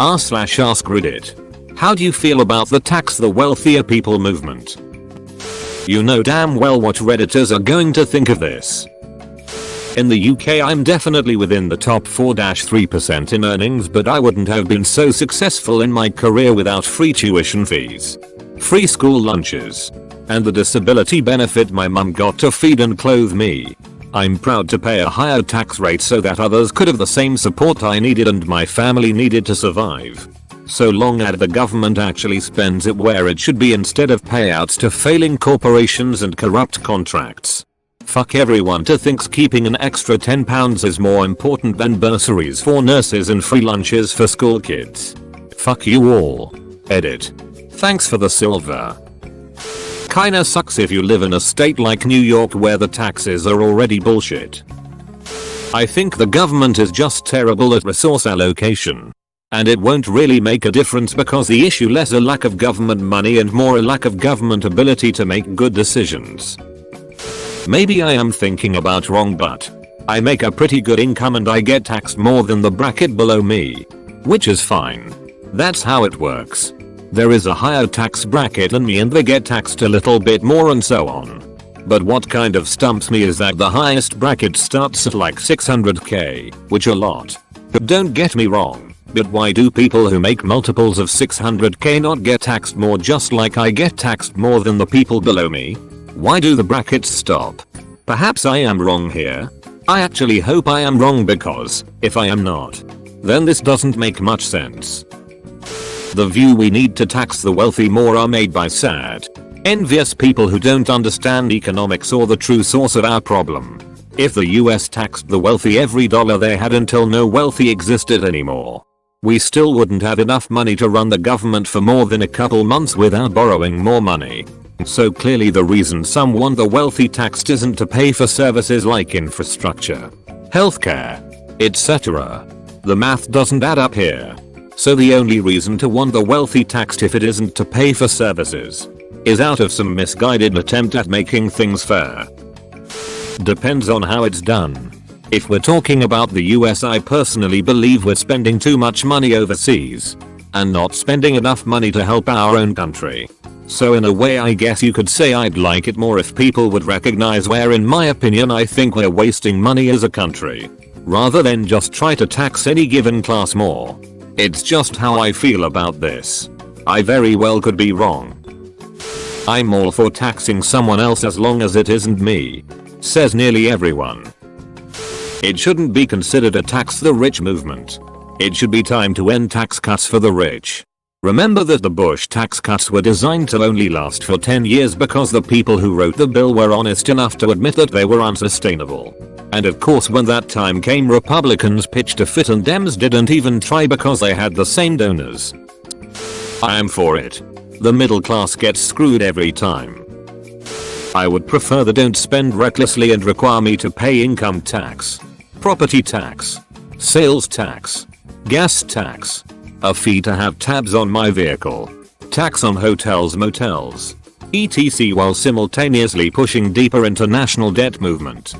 r/AskReddit. How do you feel about the tax the wealthier people movement? You know damn well what Redditors are going to think of this. In the UK I'm definitely within the top 4-3% in earnings, but I wouldn't have been so successful in my career without free tuition fees, free school lunches, and the disability benefit my mum got to feed and clothe me. I'm proud to pay a higher tax rate so that others could have the same support I needed and my family needed to survive. So long as the government actually spends it where it should be instead of payouts to failing corporations and corrupt contracts. Fuck everyone who thinks keeping an extra £10 is more important than bursaries for nurses and free lunches for school kids. Fuck you all. Edit. Thanks for the silver. Kinda sucks if you live in a state like New York where the taxes are already bullshit. I think the government is just terrible at resource allocation. And it won't really make a difference because the issue less a lack of government money and more a lack of government ability to make good decisions. Maybe I am thinking about wrong, but I make a pretty good income and I get taxed more than the bracket below me. Which is fine. That's how it works. There is a higher tax bracket than me and they get taxed a little bit more and so on. But what kind of stumps me is that the highest bracket starts at like 600k, which a lot. But don't get me wrong, but why do people who make multiples of 600k not get taxed more just like I get taxed more than the people below me? Why do the brackets stop? Perhaps I am wrong here. I actually hope I am wrong because, if I am not, then this doesn't make much sense. The view we need to tax the wealthy more are made by sad, envious people who don't understand economics or the true source of our problem. If the US taxed the wealthy every dollar they had until no wealthy existed anymore, we still wouldn't have enough money to run the government for more than a couple months without borrowing more money. So clearly the reason some want the wealthy taxed isn't to pay for services like infrastructure, healthcare, etc. The math doesn't add up here. So the only reason to want the wealthy taxed if it isn't to pay for services is out of some misguided attempt at making things fair. Depends on how it's done. If we're talking about the US, I personally believe we're spending too much money overseas and not spending enough money to help our own country. So in a way I guess you could say I'd like it more if people would recognize where in my opinion I think we're wasting money as a country, rather than just try to tax any given class more. It's just how I feel about this. I very well could be wrong. I'm all for taxing someone else as long as it isn't me, says nearly everyone. It shouldn't be considered a tax the rich movement. It should be time to end tax cuts for the rich. Remember that the Bush tax cuts were designed to only last for 10 years because the people who wrote the bill were honest enough to admit that they were unsustainable. And of course when that time came, Republicans pitched a fit and Dems didn't even try because they had the same donors. I am for it. The middle class gets screwed every time. I would prefer they don't spend recklessly and require me to pay income tax, property tax, sales tax, gas tax, a fee to have tabs on my vehicle, tax on hotels, motels, etc. while simultaneously pushing deeper international debt movement.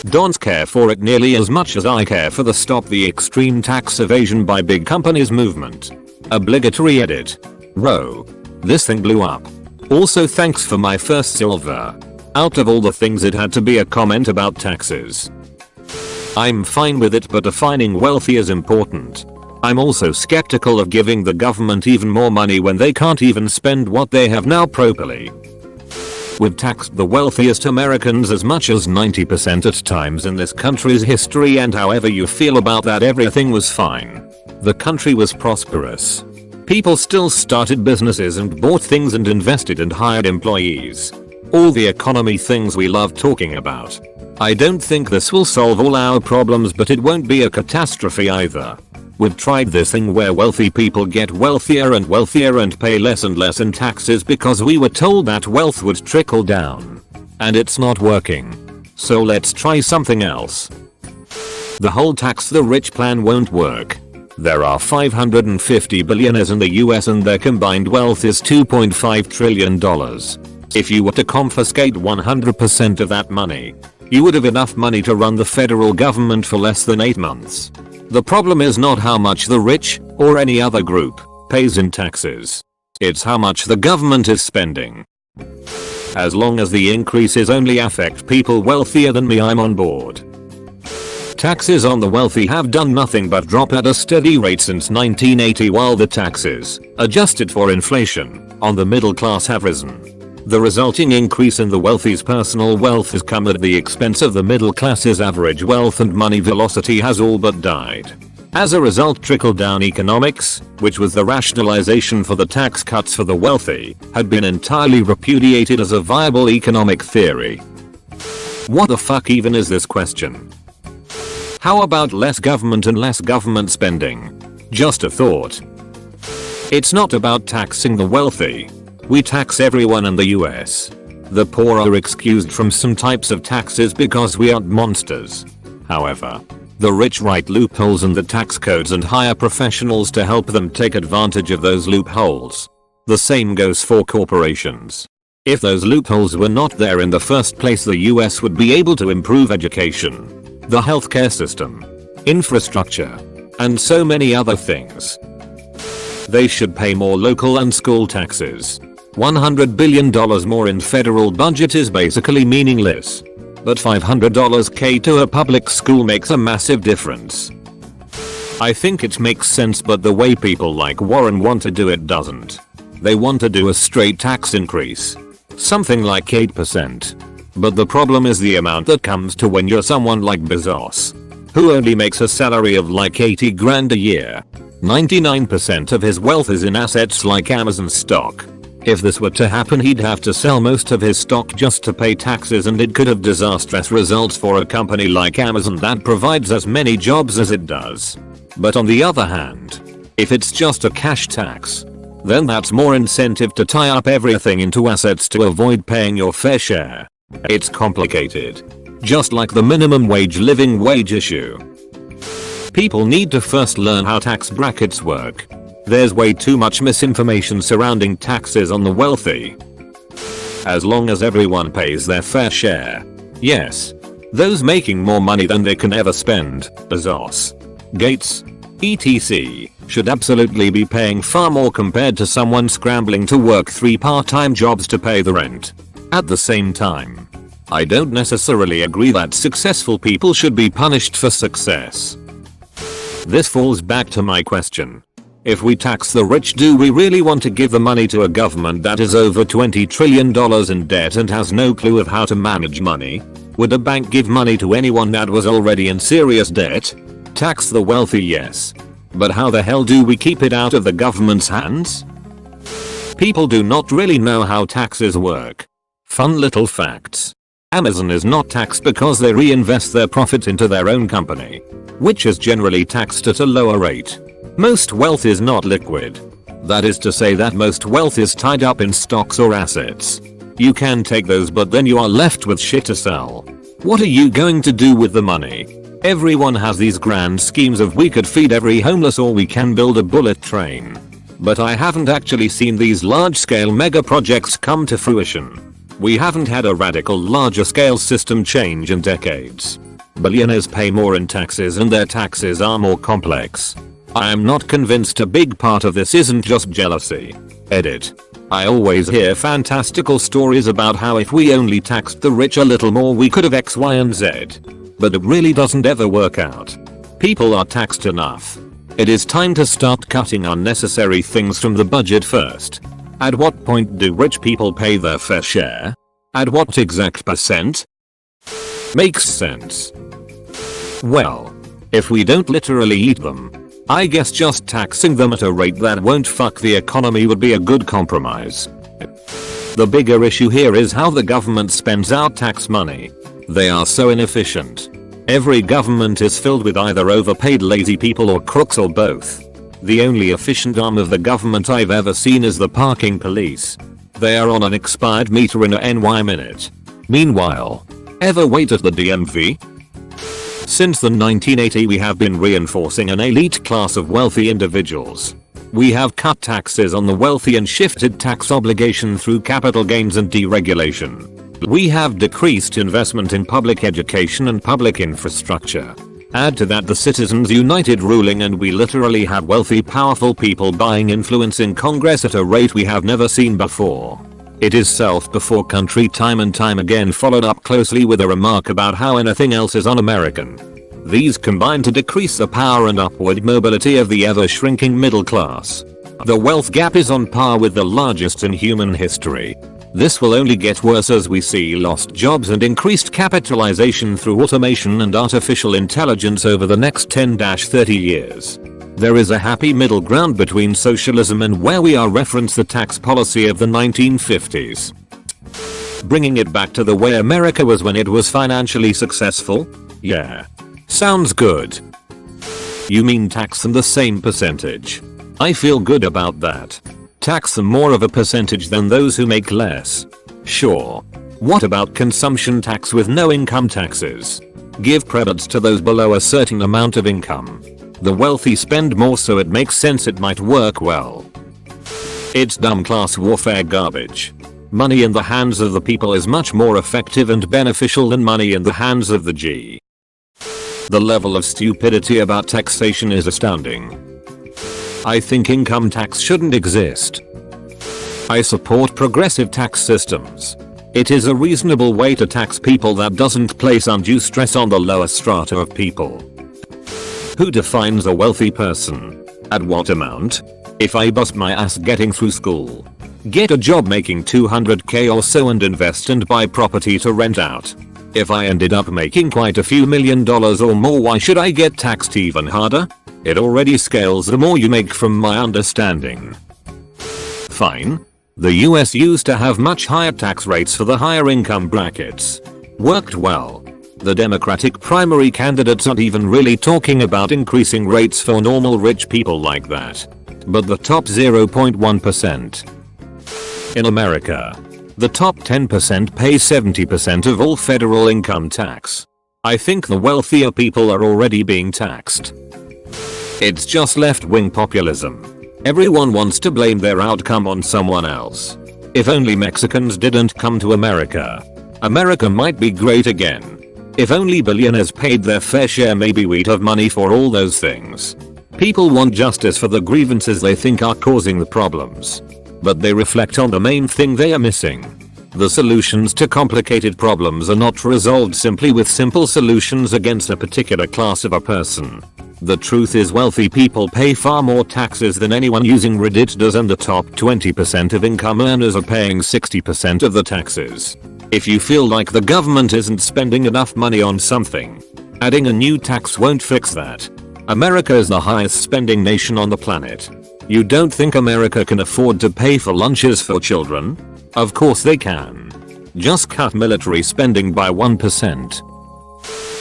Don't care for it nearly as much as I care for the Stop the Extreme Tax Evasion by Big Companies movement. Obligatory edit. Row. This thing blew up. Also thanks for my first silver. Out of all the things it had to be a comment about taxes. I'm fine with it, but defining wealthy is important. I'm also skeptical of giving the government even more money when they can't even spend what they have now properly. We've taxed the wealthiest Americans as much as 90% at times in this country's history, and however you feel about that, everything was fine. The country was prosperous. People still started businesses and bought things and invested and hired employees. All the economy things we love talking about. I don't think this will solve all our problems, but it won't be a catastrophe either. We've tried this thing where wealthy people get wealthier and pay less and less in taxes because we were told that wealth would trickle down. And it's not working. So let's try something else. The whole tax the rich plan won't work. There are 550 billionaires in the US and their combined wealth is $2.5 trillion. If you were to confiscate 100% of that money, you would have enough money to run the federal government for less than 8 months. The problem is not how much the rich, or any other group, pays in taxes. It's how much the government is spending. As long as the increases only affect people wealthier than me, I'm on board. Taxes on the wealthy have done nothing but drop at a steady rate since 1980, while the taxes, adjusted for inflation, on the middle class have risen. The resulting increase in the wealthy's personal wealth has come at the expense of the middle class's average wealth, and money velocity has all but died. As a result, trickle-down economics, which was the rationalization for the tax cuts for the wealthy, had been entirely repudiated as a viable economic theory. What the fuck even is this question? How about less government and less government spending? Just a thought. It's not about taxing the wealthy. We tax everyone in the US. The poor are excused from some types of taxes because we aren't monsters. However, the rich write loopholes in the tax codes and hire professionals to help them take advantage of those loopholes. The same goes for corporations. If those loopholes were not there in the first place, the US would be able to improve education, the healthcare system, infrastructure, and so many other things. They should pay more local and school taxes. $100 billion more in federal budget is basically meaningless. But $500k to a public school makes a massive difference. I think it makes sense, but the way people like Warren want to do it doesn't. They want to do a straight tax increase. Something like 8%. But the problem is the amount that comes to when you're someone like Bezos, who only makes a salary of like 80 grand a year. 99% of his wealth is in assets like Amazon stock. If this were to happen, he'd have to sell most of his stock just to pay taxes, and it could have disastrous results for a company like Amazon that provides as many jobs as it does. But on the other hand, if it's just a cash tax, then that's more incentive to tie up everything into assets to avoid paying your fair share. It's complicated. Just like the minimum wage living wage issue. People need to first learn how tax brackets work. There's way too much misinformation surrounding taxes on the wealthy. As long as everyone pays their fair share. Yes. Those making more money than they can ever spend, Bezos, Gates, etc., should absolutely be paying far more compared to someone scrambling to work 3 part-time jobs to pay the rent. At the same time, I don't necessarily agree that successful people should be punished for success. This falls back to my question. If we tax the rich, do we really want to give the money to a government that is over $20 trillion in debt and has no clue of how to manage money? Would a bank give money to anyone that was already in serious debt? Tax the wealthy, yes. But how the hell do we keep it out of the government's hands? People do not really know how taxes work. Fun little facts. Amazon is not taxed because they reinvest their profit into their own company, which is generally taxed at a lower rate. Most wealth is not liquid. That is to say that most wealth is tied up in stocks or assets. You can take those, but then you are left with shit to sell. What are you going to do with the money? Everyone has these grand schemes of we could feed every homeless or we can build a bullet train. But I haven't actually seen these large-scale mega projects come to fruition. We haven't had a radical larger-scale system change in decades. Billionaires pay more in taxes and their taxes are more complex. I am not convinced a big part of this isn't just jealousy. Edit. I always hear fantastical stories about how if we only taxed the rich a little more we could have X, Y, and Z. But it really doesn't ever work out. People are taxed enough. It is time to start cutting unnecessary things from the budget first. At what point do rich people pay their fair share? At what exact percent? Makes sense. Well, if we don't literally eat them, I guess just taxing them at a rate that won't fuck the economy would be a good compromise. The bigger issue here is how the government spends our tax money. They are so inefficient. Every government is filled with either overpaid lazy people or crooks or both. The only efficient arm of the government I've ever seen is the parking police. They are on an expired meter in a NY minute. Meanwhile, ever wait at the DMV? Since the 1980s we have been reinforcing an elite class of wealthy individuals. We have cut taxes on the wealthy and shifted tax obligation through capital gains and deregulation. We have decreased investment in public education and public infrastructure. Add to that the Citizens United ruling and we literally have wealthy powerful people buying influence in Congress at a rate we have never seen before. It is self before country time and time again, followed up closely with a remark about how anything else is un-American. These combine to decrease the power and upward mobility of the ever-shrinking middle class. The wealth gap is on par with the largest in human history. This will only get worse as we see lost jobs and increased capitalization through automation and artificial intelligence over the next 10-30 years. There is a happy middle ground between socialism and where we are. Reference the tax policy of the 1950s. Bringing it back to the way America was when it was financially successful? Yeah. Sounds good. You mean tax them the same percentage? I feel good about that. Tax them more of a percentage than those who make less. Sure. What about consumption tax with no income taxes? Give credits to those below a certain amount of income. The wealthy spend more, so it makes sense it might work well. It's dumb class warfare garbage. Money in the hands of the people is much more effective and beneficial than money in the hands of the G. The level of stupidity about taxation is astounding. I think income tax shouldn't exist. I support progressive tax systems. It is a reasonable way to tax people that doesn't place undue stress on the lower strata of people. Who defines a wealthy person? At what amount? If I bust my ass getting through school, get a job making $200k or so and invest and buy property to rent out. If I ended up making quite a few $1,000,000 or more, why should I get taxed even harder? It already scales the more you make from my understanding. Fine. The US used to have much higher tax rates for the higher income brackets. Worked well. The Democratic primary candidates aren't even really talking about increasing rates for normal rich people like that. But the top 0.1%. In America, the top 10% pay 70% of all federal income tax. I think the wealthier people are already being taxed. It's just left-wing populism. Everyone wants to blame their outcome on someone else. If only Mexicans didn't come to America, America might be great again. If only billionaires paid their fair share, maybe we'd have money for all those things. People want justice for the grievances they think are causing the problems. But they reflect on the main thing they are missing. The solutions to complicated problems are not resolved simply with simple solutions against a particular class of a person. The truth is, wealthy people pay far more taxes than anyone using Reddit does, and the top 20% of income earners are paying 60% of the taxes. If you feel like the government isn't spending enough money on something, adding a new tax won't fix that. America is the highest spending nation on the planet. You don't think America can afford to pay for lunches for children? Of course they can. Just cut military spending by 1%.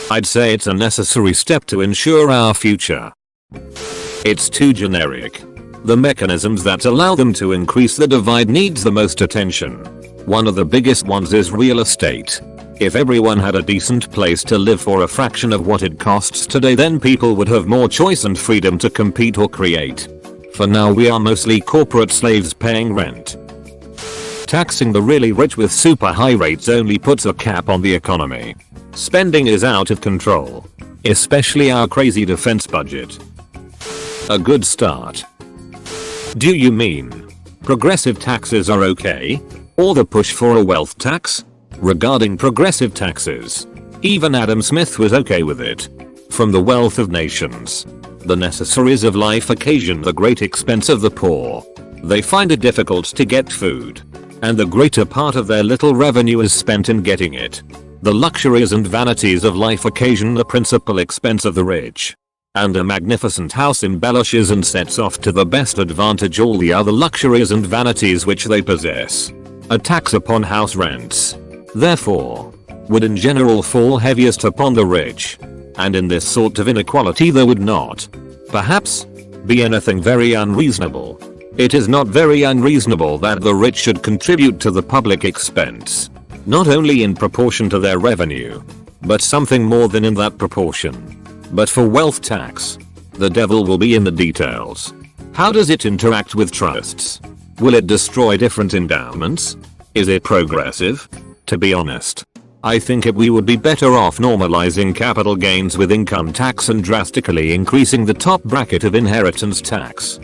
I'd say it's a necessary step to ensure our future. It's too generic. The mechanisms that allow them to increase the divide needs the most attention. One of the biggest ones is real estate. If everyone had a decent place to live for a fraction of what it costs today, then people would have more choice and freedom to compete or create. For now we are mostly corporate slaves paying rent. Taxing the really rich with super high rates only puts a cap on the economy. Spending is out of control. Especially our crazy defense budget. A good start. Do you mean progressive taxes are okay? Or the push for a wealth tax? Regarding progressive taxes, even Adam Smith was okay with it. From the wealth of nations, the necessaries of life occasion the great expense of the poor. They find it difficult to get food, and the greater part of their little revenue is spent in getting it. The luxuries and vanities of life occasion the principal expense of the rich. And a magnificent house embellishes and sets off to the best advantage all the other luxuries and vanities which they possess. A tax upon house rents, therefore, would in general fall heaviest upon the rich. And in this sort of inequality there would not, perhaps, be anything very unreasonable. It is not very unreasonable that the rich should contribute to the public expense, not only in proportion to their revenue, but something more than in that proportion. But for wealth tax, the devil will be in the details. How does it interact with trusts? Will it destroy different endowments? Is it progressive? To be honest, I think we would be better off normalizing capital gains with income tax and drastically increasing the top bracket of inheritance tax.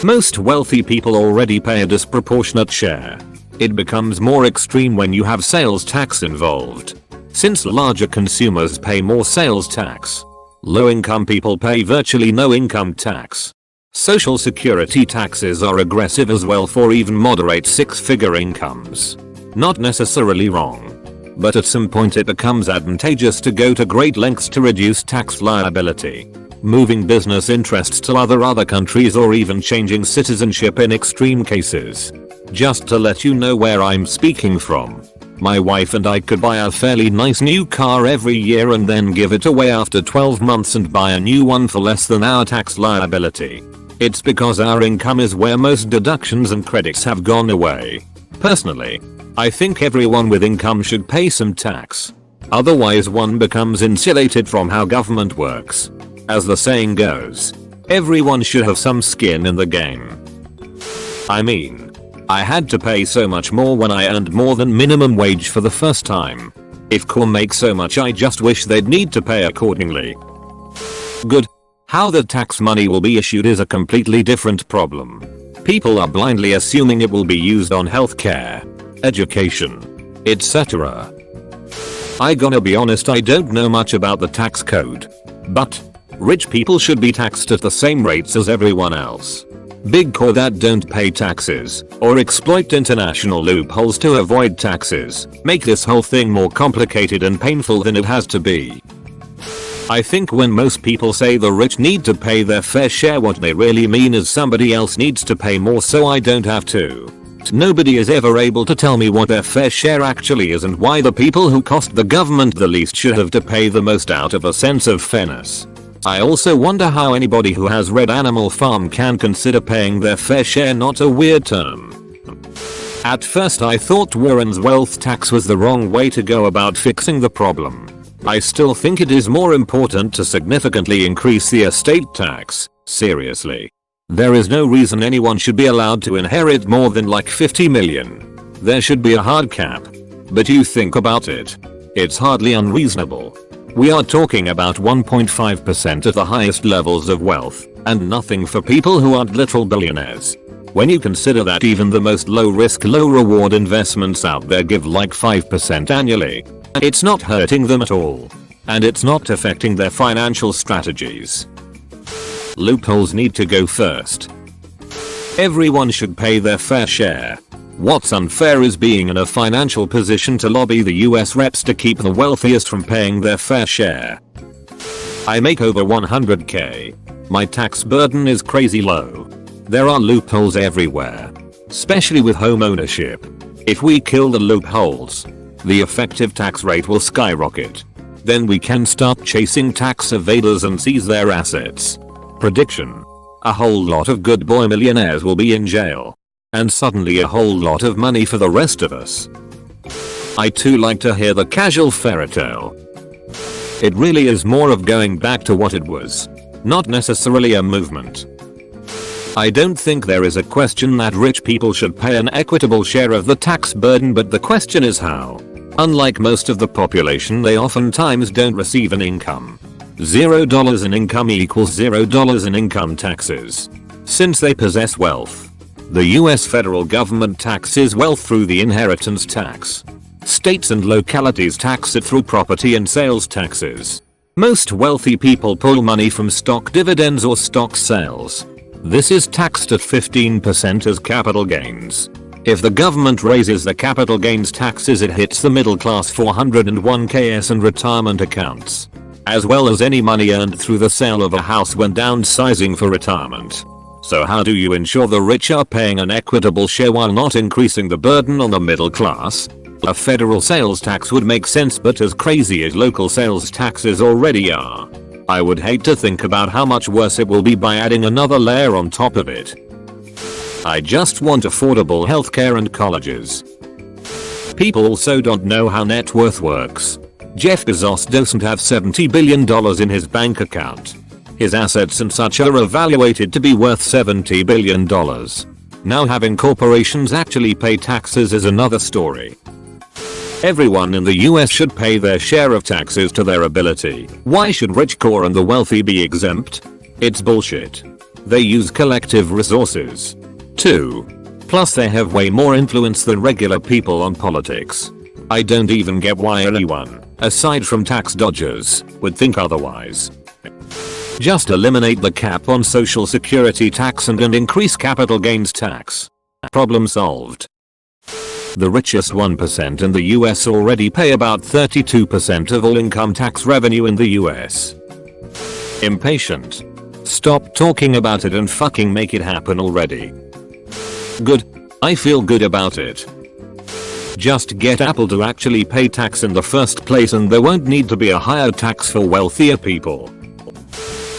Most wealthy people already pay a disproportionate share. It becomes more extreme when you have sales tax involved. Since larger consumers pay more sales tax, low-income people pay virtually no income tax. Social security taxes are aggressive as well for even moderate six-figure incomes. Not necessarily wrong. But at some point it becomes advantageous to go to great lengths to reduce tax liability. Moving business interests to other countries or even changing citizenship in extreme cases. Just to let you know where I'm speaking from. My wife and I could buy a fairly nice new car every year and then give it away after 12 months and buy a new one for less than our tax liability. It's because our income is where most deductions and credits have gone away. Personally, I think everyone with income should pay some tax. Otherwise one becomes insulated from how government works. As the saying goes, everyone should have some skin in the game. I mean, I had to pay so much more when I earned more than minimum wage for the first time. If Corps makes so much, I just wish they'd need to pay accordingly. Good. How the tax money will be issued is a completely different problem. People are blindly assuming it will be used on healthcare, education, etc. I gonna be honest, I don't know much about the tax code. But rich people should be taxed at the same rates as everyone else. Big corps that don't pay taxes or exploit international loopholes to avoid taxes make this whole thing more complicated and painful than it has to be. I think when most people say the rich need to pay their fair share, what they really mean is somebody else needs to pay more so I don't have to. Nobody is ever able to tell me what their fair share actually is and why the people who cost the government the least should have to pay the most out of a sense of fairness. I also wonder how anybody who has read Animal Farm can consider paying their fair share not a weird term. At first I thought Warren's wealth tax was the wrong way to go about fixing the problem. I still think it is more important to significantly increase the estate tax. Seriously. There is no reason anyone should be allowed to inherit more than like 50 million. There should be a hard cap. But you think about it. It's hardly unreasonable. We are talking about 1.5% at the highest levels of wealth, and nothing for people who aren't literal billionaires. When you consider that even the most low risk low reward investments out there give like 5% annually, it's not hurting them at all. And it's not affecting their financial strategies. Loopholes need to go first. Everyone should pay their fair share. What's unfair is being in a financial position to lobby the US reps to keep the wealthiest from paying their fair share. I make over 100k. My tax burden is crazy low. There are loopholes everywhere. Especially with home ownership. If we kill the loopholes, the effective tax rate will skyrocket. Then we can start chasing tax evaders and seize their assets. Prediction. A whole lot of good boy millionaires will be in jail. And suddenly a whole lot of money for the rest of us. I too like to hear the casual fairy tale. It really is more of going back to what it was. Not necessarily a movement. I don't think there is a question that rich people should pay an equitable share of the tax burden, but the question is how. Unlike most of the population, they oftentimes don't receive an income. $0 in income equals $0 in income taxes. Since they possess wealth, the US federal government taxes wealth through the inheritance tax. States and localities tax it through property and sales taxes. Most wealthy people pull money from stock dividends or stock sales. This is taxed at 15% as capital gains. If the government raises the capital gains taxes, it hits the middle class 401ks and retirement accounts, as well as any money earned through the sale of a house when downsizing for retirement. So how do you ensure the rich are paying an equitable share while not increasing the burden on the middle class? A federal sales tax would make sense, but as crazy as local sales taxes already are, I would hate to think about how much worse it will be by adding another layer on top of it. I just want affordable healthcare and colleges. People also don't know how net worth works. Jeff Bezos doesn't have $70 billion in his bank account. His assets and such are evaluated to be worth $70 billion. Now having corporations actually pay taxes is another story. Everyone in the US should pay their share of taxes to their ability. Why should rich poor and the wealthy be exempt? It's bullshit. They use collective resources. 2. Plus they have way more influence than regular people on politics. I don't even get why anyone, aside from tax dodgers, would think otherwise. Just eliminate the cap on social security tax and increase capital gains tax. Problem solved. The richest 1% in the US already pay about 32% of all income tax revenue in the US. Impatient. Stop talking about it and fucking make it happen already. Good. I feel good about it. Just get Apple to actually pay tax in the first place and there won't need to be a higher tax for wealthier people.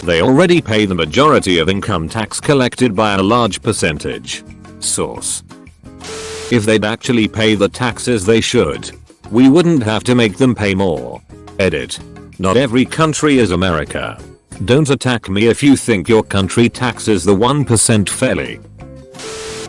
They already pay the majority of income tax collected by a large percentage. Source. If they'd actually pay the taxes they should, we wouldn't have to make them pay more. Edit. Not every country is America. Don't attack me if you think your country taxes the 1% fairly.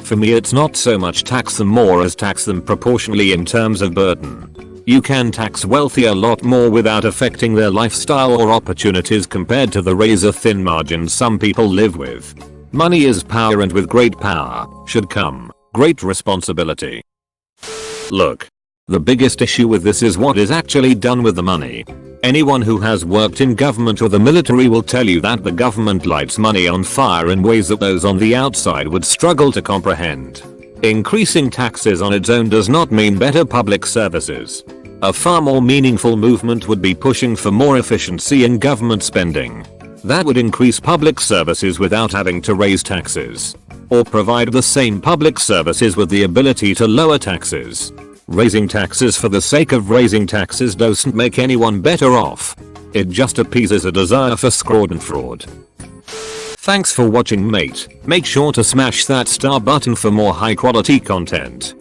For me it's not so much tax them more as tax them proportionally in terms of burden. You can tax wealthy a lot more without affecting their lifestyle or opportunities compared to the razor-thin margins some people live with. Money is power and with great power should come great responsibility. Look. The biggest issue with this is what is actually done with the money. Anyone who has worked in government or the military will tell you that the government lights money on fire in ways that those on the outside would struggle to comprehend. Increasing taxes on its own does not mean better public services. A far more meaningful movement would be pushing for more efficiency in government spending. That would increase public services without having to raise taxes. Or provide the same public services with the ability to lower taxes. Raising taxes for the sake of raising taxes doesn't make anyone better off. It just appeases a desire for fraud and fraud. Thanks for watching, mate. Make sure to smash that star button for more high quality content.